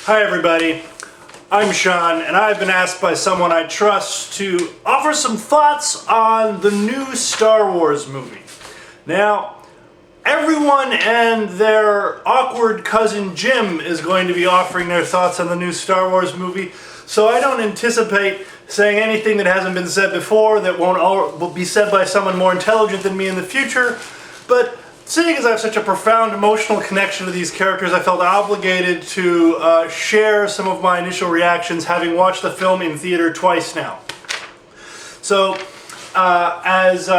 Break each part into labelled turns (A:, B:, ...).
A: Hi everybody, I'm Sean and I've been asked by someone I trust to offer some thoughts on the new Star Wars movie. Now, everyone and their awkward cousin Jim is going to be offering their thoughts on the new Star Wars movie, so I don't anticipate saying anything that hasn't been said before that will be said by someone more intelligent than me in the future, but seeing as I have such a profound emotional connection to these characters, I felt obligated to share some of my initial reactions having watched the film in theater twice now. So, as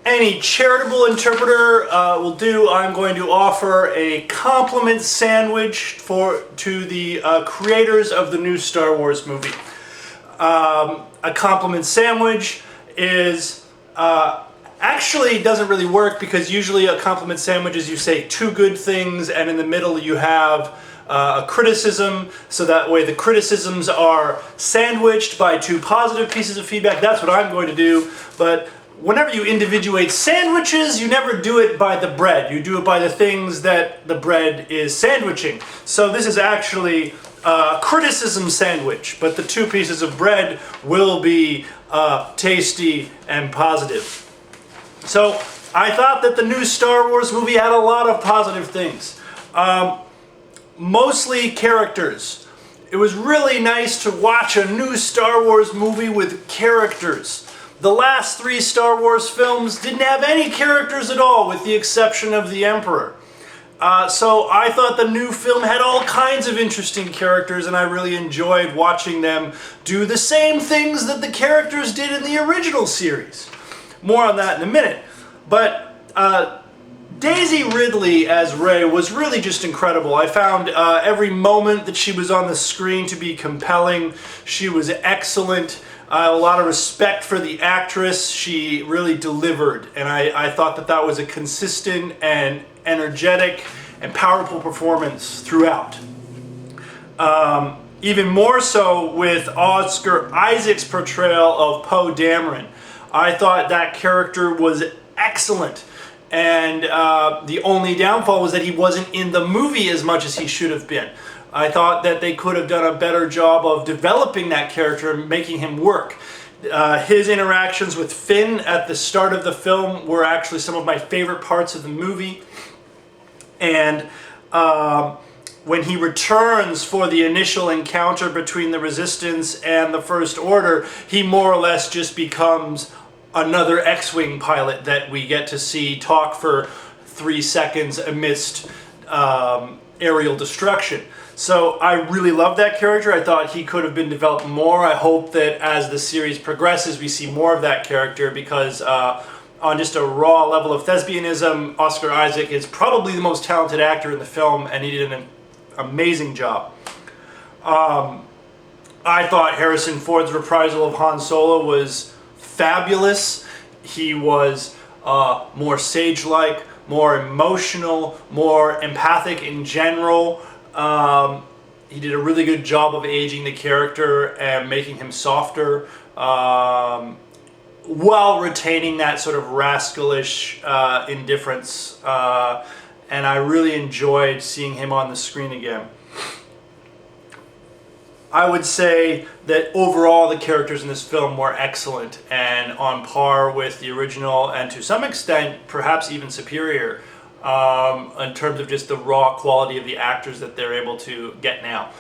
A: any charitable interpreter will do, I'm going to offer a compliment sandwich to the creators of the new Star Wars movie. A compliment sandwich is actually doesn't really work because usually a compliment sandwich is you say two good things and in the middle you have a criticism, so that way the criticisms are sandwiched by two positive pieces of feedback. That's what I'm going to do, but whenever you individuate sandwiches, you never do it by the bread. You do it by the things that the bread is sandwiching. So this is actually a criticism sandwich, but the two pieces of bread will be tasty and positive. So I thought that the new Star Wars movie had a lot of positive things. Mostly characters. It was really nice to watch a new Star Wars movie with characters. The last three Star Wars films didn't have any characters at all, with the exception of the Emperor. So I thought the new film had all kinds of interesting characters, and I really enjoyed watching them do the same things that the characters did in the original series. More on that in a minute. But Daisy Ridley as Rey was really just incredible. I found every moment that she was on the screen to be compelling. She was excellent. A lot of respect for the actress. She really delivered. And I thought that that was a consistent and energetic and powerful performance throughout. Even more so with Oscar Isaac's portrayal of Poe Dameron. I thought that character was excellent, and the only downfall was that he wasn't in the movie as much as he should have been. I thought that they could have done a better job of developing that character and making him work. His interactions with Finn at the start of the film were actually some of my favorite parts of the movie, and when he returns for the initial encounter between the Resistance and the First Order, he more or less just becomes another X-Wing pilot that we get to see talk for 3 seconds amidst aerial destruction. So I really love that character. I thought he could have been developed more. I hope that as the series progresses we see more of that character, because on just a raw level of thespianism, Oscar Isaac is probably the most talented actor in the film, and he did an amazing job. I thought Harrison Ford's reprisal of Han Solo was fabulous. He was more sage-like, more emotional, more empathic in general. He did a really good job of aging the character and making him softer, while retaining that sort of rascalish indifference. And I really enjoyed seeing him on the screen again. I would say that overall the characters in this film were excellent and on par with the original, and to some extent perhaps even superior in terms of just the raw quality of the actors that they're able to get now.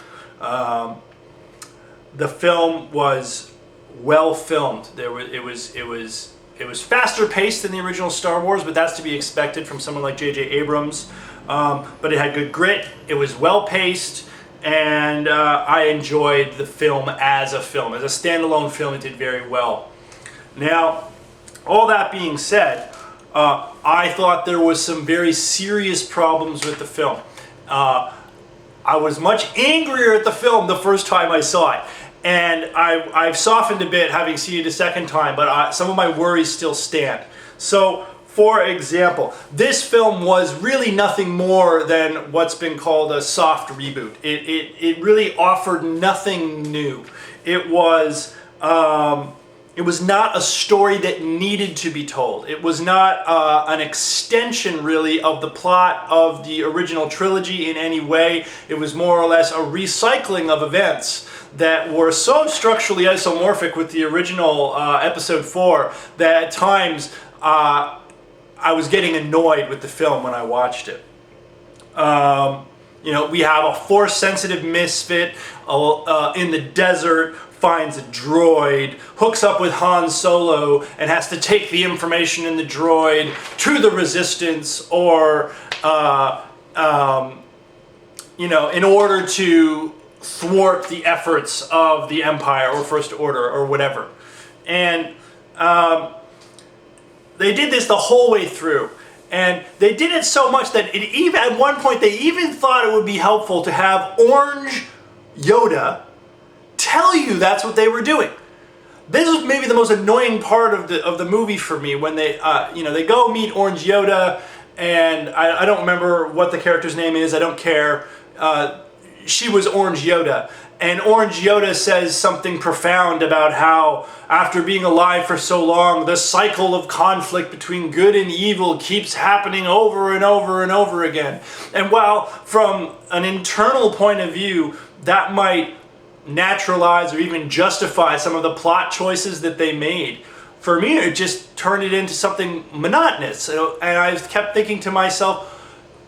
A: The film was well filmed. It was faster paced than the original Star Wars, but that's to be expected from someone like J.J. Abrams. But it had good grit. It was well paced. And I enjoyed the film as a film. As a standalone film, it did very well. Now, all that being said, I thought there was some very serious problems with the film. I was much angrier at the film the first time I saw it. And I've softened a bit having seen it a second time, but some of my worries still stand. So, for example, this film was really nothing more than what's been called a soft reboot. It really offered nothing new. It was It was not a story that needed to be told. It was not an extension, really, of the plot of the original trilogy in any way. It was more or less a recycling of events that were so structurally isomorphic with the original Episode 4 that at times I was getting annoyed with the film when I watched it. We have a Force-sensitive misfit in the desert, finds a droid, hooks up with Han Solo, and has to take the information in the droid to the Resistance, or in order to thwart the efforts of the Empire or First Order or whatever. And they did this the whole way through. And they did it so much that even at one point they even thought it would be helpful to have Orange Yoda tell you that's what they were doing. This was maybe the most annoying part of the movie for me, when they they go meet Orange Yoda, and I don't remember what the character's name is. I don't care. She was Orange Yoda, and Orange Yoda says something profound about how, after being alive for so long, the cycle of conflict between good and evil keeps happening over and over and over again. And while from an internal point of view that might naturalize or even justify some of the plot choices that they made, for me it just turned it into something monotonous. And I kept thinking to myself,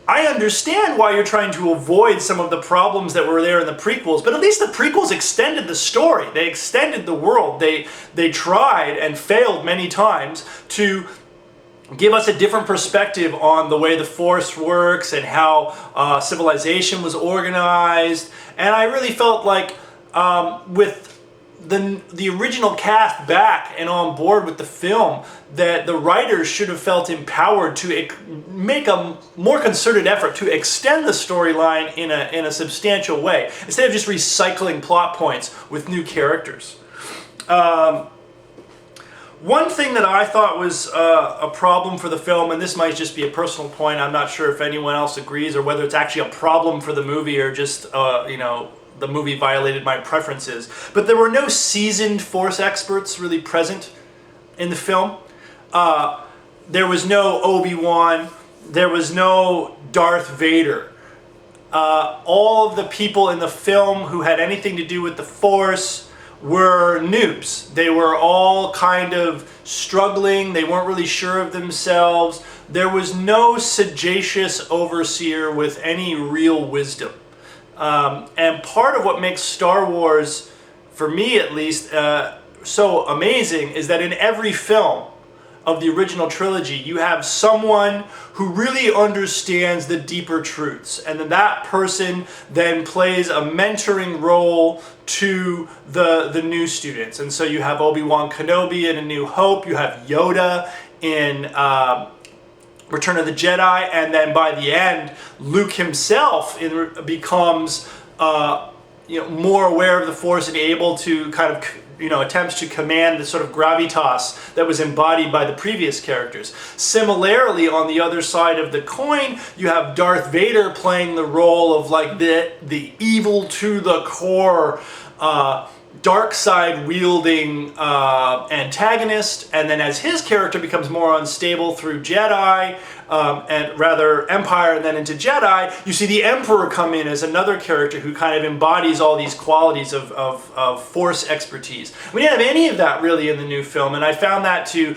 A: I understand why you're trying to avoid some of the problems that were there in the prequels, but at least the prequels extended the story. They extended the world. They tried and failed many times to give us a different perspective on the way the Force works and how civilization was organized. And I really felt like with the original cast back and on board with the film, that the writers should have felt empowered to make a more concerted effort to extend the storyline in a substantial way, instead of just recycling plot points with new characters. One thing that I thought was a problem for the film, and this might just be a personal point, I'm not sure if anyone else agrees, or whether it's actually a problem for the movie or just the movie violated my preferences, but there were no seasoned Force experts really present in the film. There was no Obi-Wan, there was no Darth Vader. All of the people in the film who had anything to do with the Force were noobs. They were all kind of struggling, they weren't really sure of themselves. There was no sagacious overseer with any real wisdom. And part of what makes Star Wars, for me at least, so amazing is that in every film of the original trilogy, you have someone who really understands the deeper truths, and then that person then plays a mentoring role to the new students. And so you have Obi-Wan Kenobi in A New Hope, you have Yoda in Return of the Jedi, and then by the end, Luke himself becomes more aware of the Force and able to kind of attempts to command the sort of gravitas that was embodied by the previous characters. Similarly, on the other side of the coin, you have Darth Vader playing the role of like the evil to the core, dark side wielding antagonist, and then as his character becomes more unstable through Jedi, and rather Empire and then into Jedi, you see the Emperor come in as another character who kind of embodies all these qualities of Force expertise. We didn't have any of that really in the new film, and I found that to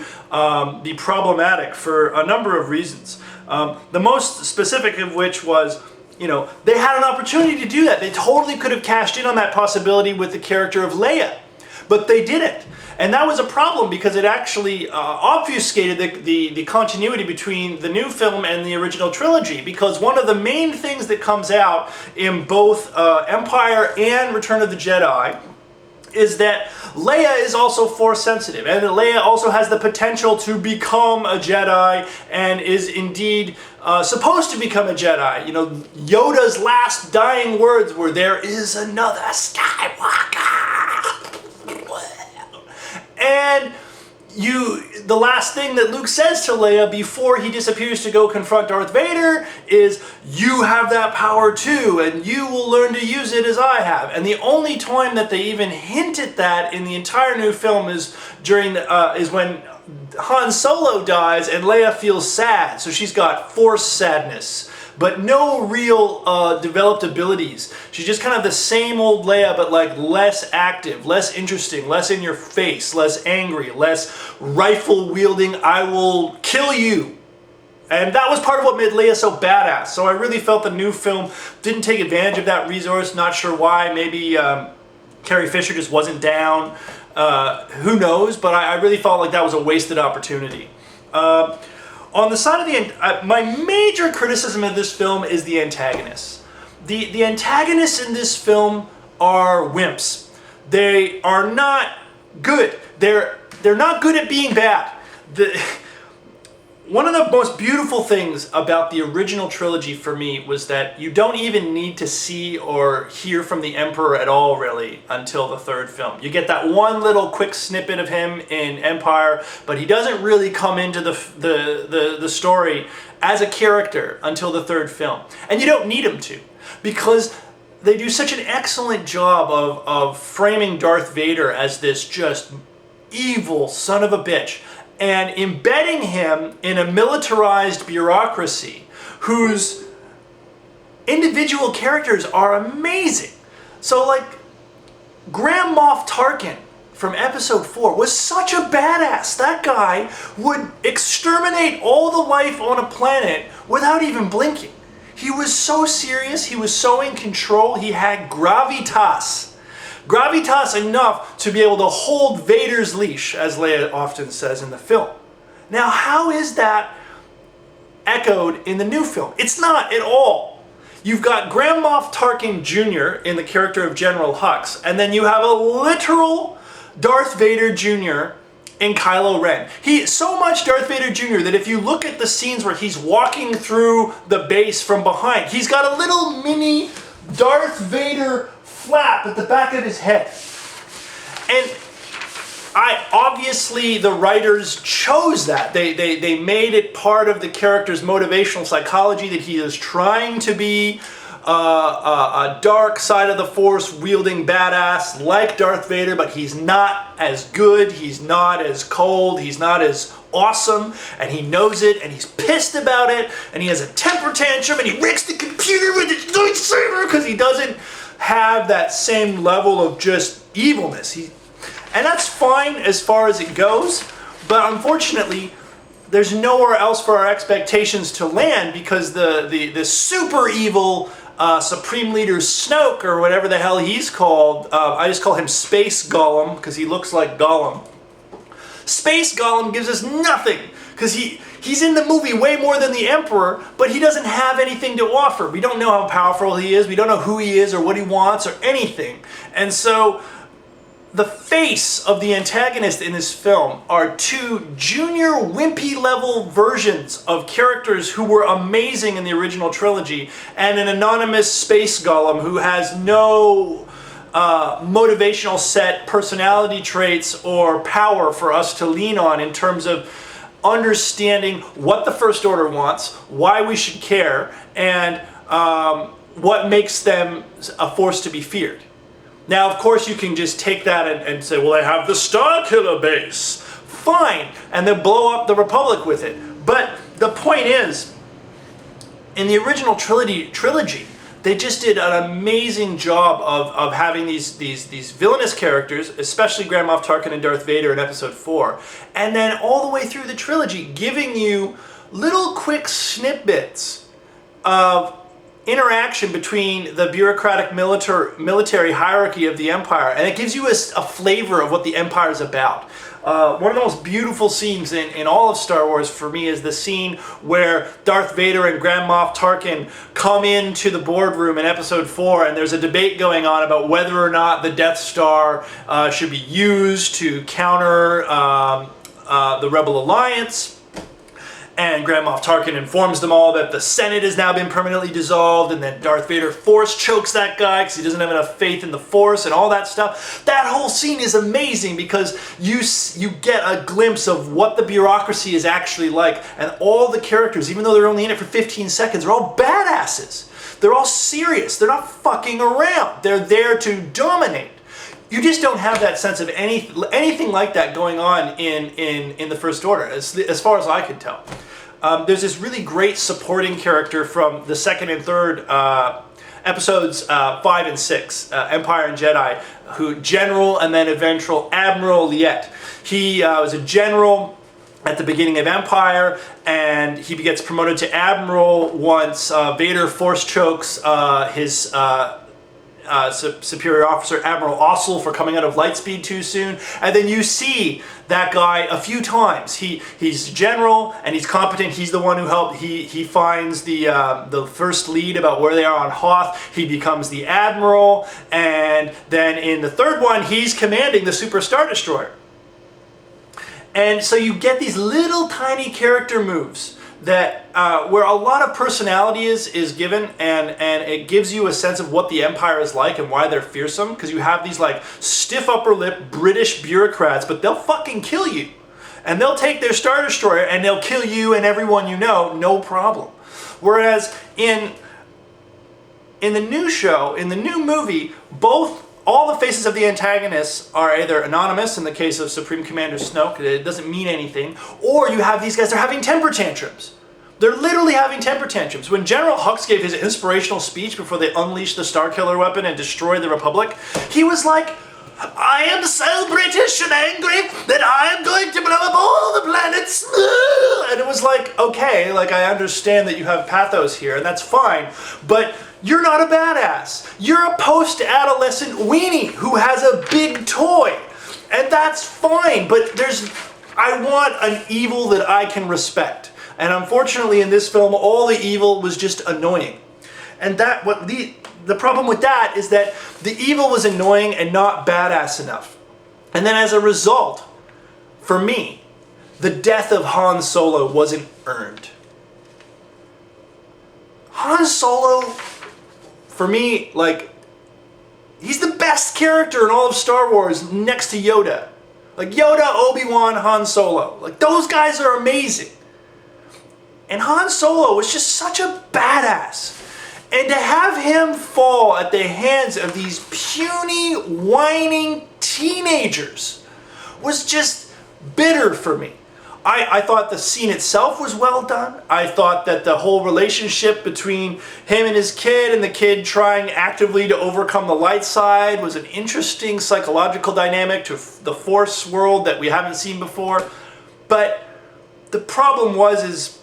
A: be problematic for a number of reasons. The most specific of which was, they had an opportunity to do that. They totally could have cashed in on that possibility with the character of Leia, but they didn't. And that was a problem because it actually obfuscated the continuity between the new film and the original trilogy, because one of the main things that comes out in both Empire and Return of the Jedi is that Leia is also Force sensitive, and that Leia also has the potential to become a Jedi and is indeed supposed to become a Jedi. Yoda's last dying words were, "There is another Skywalker." And the last thing that Luke says to Leia before he disappears to go confront Darth Vader is, you have that power too, and you will learn to use it as I have. And the only time that they even hint at that in the entire new film is is when Han Solo dies and Leia feels sad. So she's got forced sadness, but no real developed abilities. She's just kind of the same old Leia, but like less active, less interesting, less in your face, less angry, less rifle wielding, I will kill you. And that was part of what made Leia so badass. So I really felt the new film didn't take advantage of that resource. Not sure why. Maybe Carrie Fisher just wasn't down. Who knows? But I really felt like that was a wasted opportunity. On the side of my major criticism of this film is the antagonists. The antagonists in this film are wimps. They are not good. They're not good at being bad. One of the most beautiful things about the original trilogy for me was that you don't even need to see or hear from the Emperor at all, really, until the third film. You get that one little quick snippet of him in Empire, but he doesn't really come into the story as a character until the third film. And you don't need him to, because they do such an excellent job of framing Darth Vader as this just evil son of a bitch, and embedding him in a militarized bureaucracy whose individual characters are amazing. So like, Grand Moff Tarkin from Episode 4 was such a badass. That guy would exterminate all the life on a planet without even blinking. He was so serious, he was so in control, he had gravitas. Gravitas enough to be able to hold Vader's leash, as Leia often says in the film. Now, how is that echoed in the new film? It's not at all. You've got Grand Moff Tarkin Jr. in the character of General Hux, and then you have a literal Darth Vader Jr. in Kylo Ren. So much Darth Vader Jr. that if you look at the scenes where he's walking through the base from behind, he's got a little mini Darth Vader flap at the back of his head. And obviously the writers chose that. They made it part of the character's motivational psychology that he is trying to be a dark side of the Force wielding badass like Darth Vader, but he's not as good, he's not as cold, he's not as awesome, and he knows it, and he's pissed about it, and he has a temper tantrum, and he wrecks the computer with his lightsaber because he doesn't have that same level of just evilness. And that's fine as far as it goes, but unfortunately, there's nowhere else for our expectations to land, because the super evil Supreme Leader Snoke, or whatever the hell he's called, I just call him Space Gollum because he looks like Gollum. Space Gollum gives us nothing, because he's in the movie way more than the Emperor, but he doesn't have anything to offer. We don't know how powerful he is, we don't know who he is or what he wants or anything. And so the face of the antagonist in this film are two junior wimpy level versions of characters who were amazing in the original trilogy, and an anonymous Space Golem who has no motivational set, personality traits, or power for us to lean on in terms of understanding what the First Order wants, why we should care, and what makes them a force to be feared. Now, of course, you can just take that and say, well, they have the Starkiller base. Fine. And then blow up the Republic with it. But the point is, in the original trilogy, they just did an amazing job of having these villainous characters, especially Grand Moff Tarkin and Darth Vader in Episode 4, and then all the way through the trilogy, giving you little quick snippets of interaction between the bureaucratic military hierarchy of the Empire, and it gives you a flavor of what the Empire is about. One of the most beautiful scenes in all of Star Wars for me is the scene where Darth Vader and Grand Moff Tarkin come into the boardroom in Episode 4, and there's a debate going on about whether or not the Death Star should be used to counter the Rebel Alliance. And Grand Moff Tarkin informs them all that the Senate has now been permanently dissolved, and then Darth Vader force chokes that guy because he doesn't have enough faith in the Force and all that stuff. That whole scene is amazing because you get a glimpse of what the bureaucracy is actually like, and all the characters, even though they're only in it for 15 seconds, are all badasses. They're all serious. They're not fucking around. They're there to dominate. You just don't have that sense of anything like that going on in the First Order, as far as I can tell. There's this really great supporting character from the second and third episodes 5 and 6, Empire and Jedi, who General and then eventual Admiral Liet. He was a general at the beginning of Empire, and he gets promoted to Admiral once Vader force chokes his superior officer, Admiral Ossel, for coming out of Lightspeed too soon. And then you see that guy a few times. He's general and he's competent. He's the one who helped. He finds the first lead about where they are on Hoth. He becomes the admiral, and then in the third one, he's commanding the Super Star Destroyer. And so you get these little tiny character moves that where a lot of personality is given, and it gives you a sense of what the Empire is like and why they're fearsome, because you have these like stiff upper lip British bureaucrats, but they'll fucking kill you. And they'll take their Star Destroyer and they'll kill you and everyone you know, no problem. Whereas in the new show, in the new movie, all the faces of the antagonists are either anonymous, in the case of Supreme Commander Snoke, it doesn't mean anything, or you have these guys, they're having temper tantrums. They're literally having temper tantrums. When General Hux gave his inspirational speech before they unleashed the Starkiller weapon and destroyed the Republic, he was like, I am so British and angry that I am going to blow up all the planets. And it was like, okay, like I understand that you have pathos here, and that's fine, but you're not a badass. You're a post-adolescent weenie who has a big toy. And that's fine, but I want an evil that I can respect. And unfortunately in this film, all the evil was just annoying. And the problem with that is that the evil was annoying and not badass enough. And then as a result, for me, the death of Han Solo wasn't earned. Han Solo, for me, like, he's the best character in all of Star Wars next to Yoda. Like Yoda, Obi-Wan, Han Solo. Like, those guys are amazing. And Han Solo was just such a badass. And to have him fall at the hands of these puny, whining teenagers was just bitter for me. I thought the scene itself was well done. I thought that the whole relationship between him and his kid, and the kid trying actively to overcome the light side, was an interesting psychological dynamic to the Force world that we haven't seen before. But the problem is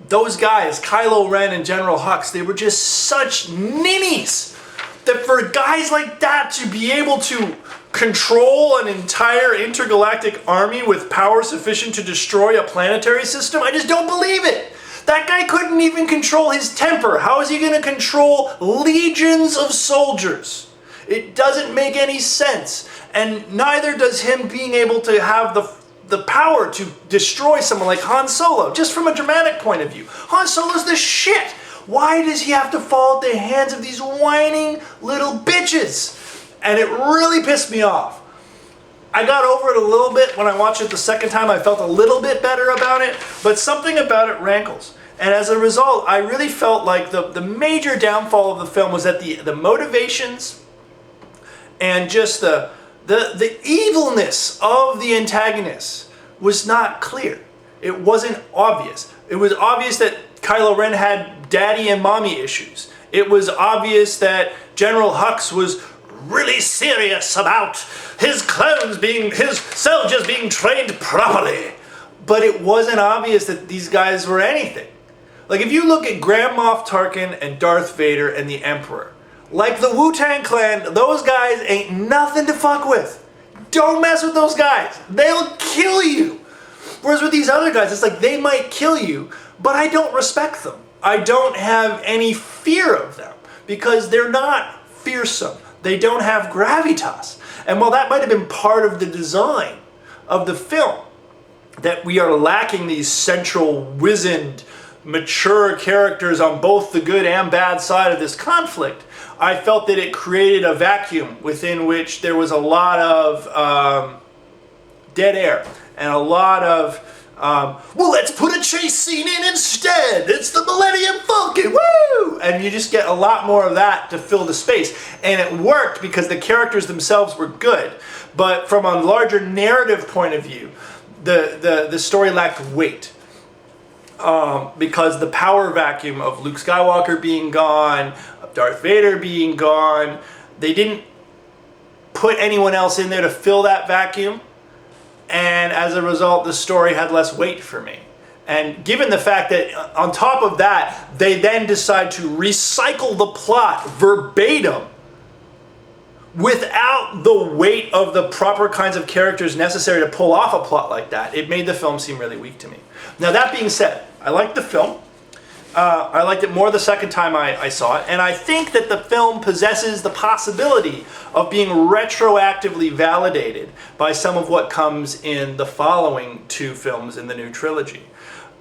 A: those guys, Kylo Ren and General Hux, they were just such ninnies that for guys like that to be able to control an entire intergalactic army with power sufficient to destroy a planetary system, I just don't believe it. That guy couldn't even control his temper. How is he going to control legions of soldiers? It doesn't make any sense. And neither does him being able to have the power to destroy someone like Han Solo, just from a dramatic point of view. Han Solo's the shit. Why does he have to fall at the hands of these whining little bitches? And it really pissed me off. I got over it a little bit when I watched it the second time. I felt a little bit better about it, but something about it rankles. And as a result, I really felt like the major downfall of the film was that the motivations and just the evilness of the antagonists was not clear. It wasn't obvious. It was obvious that Kylo Ren had daddy and mommy issues. It was obvious that General Hux was really serious about his soldiers being trained properly. But it wasn't obvious that these guys were anything. Like, if you look at Grand Moff Tarkin and Darth Vader and the Emperor, like the Wu-Tang Clan, those guys ain't nothing to fuck with. Don't mess with those guys. They'll kill you. Whereas with these other guys, it's like they might kill you, but I don't respect them. I don't have any fear of them because they're not fearsome. They don't have gravitas. And while that might have been part of the design of the film, that we are lacking these central, wizened, mature characters on both the good and bad side of this conflict, I felt that it created a vacuum within which there was a lot of dead air and a lot of well, let's put a chase scene in instead. It's the Millennium Falcon, woo! And you just get a lot more of that to fill the space. And it worked because the characters themselves were good. But from a larger narrative point of view, the story lacked weight. Because the power vacuum of Luke Skywalker being gone, of Darth Vader being gone, they didn't put anyone else in there to fill that vacuum. And as a result, the story had less weight for me. And given the fact that on top of that, they then decide to recycle the plot verbatim without the weight of the proper kinds of characters necessary to pull off a plot like that, it made the film seem really weak to me. Now that being said, I liked the film. I liked it more the second time I saw it, and I think that the film possesses the possibility of being retroactively validated by some of what comes in the following two films in the new trilogy.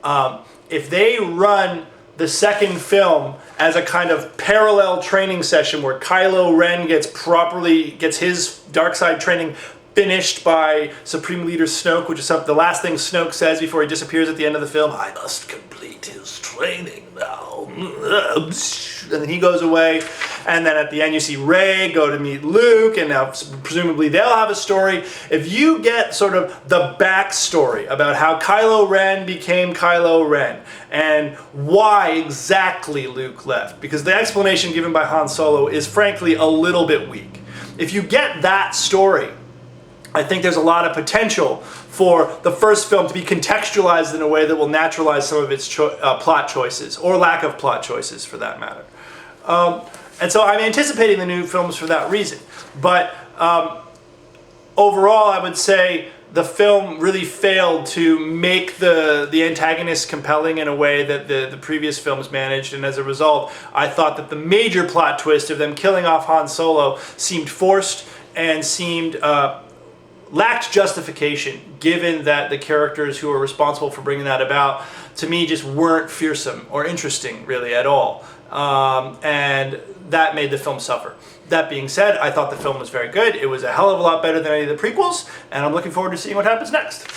A: If they run the second film as a kind of parallel training session where Kylo Ren gets his dark side training finished by Supreme Leader Snoke, which is the last thing Snoke says before he disappears at the end of the film. I must complete his training now. And then he goes away. And then at the end you see Rey go to meet Luke, and now presumably they'll have a story. If you get sort of the backstory about how Kylo Ren became Kylo Ren and why exactly Luke left, because the explanation given by Han Solo is frankly a little bit weak. If you get that story, I think there's a lot of potential for the first film to be contextualized in a way that will naturalize some of its plot choices, or lack of plot choices for that matter. And so I'm anticipating the new films for that reason. But overall, I would say the film really failed to make the antagonist compelling in a way that the previous films managed, and as a result, I thought that the major plot twist of them killing off Han Solo seemed forced and seemed lacked justification, given that the characters who were responsible for bringing that about, to me, just weren't fearsome or interesting, really, at all. And that made the film suffer. That being said, I thought the film was very good. It was a hell of a lot better than any of the prequels, and I'm looking forward to seeing what happens next.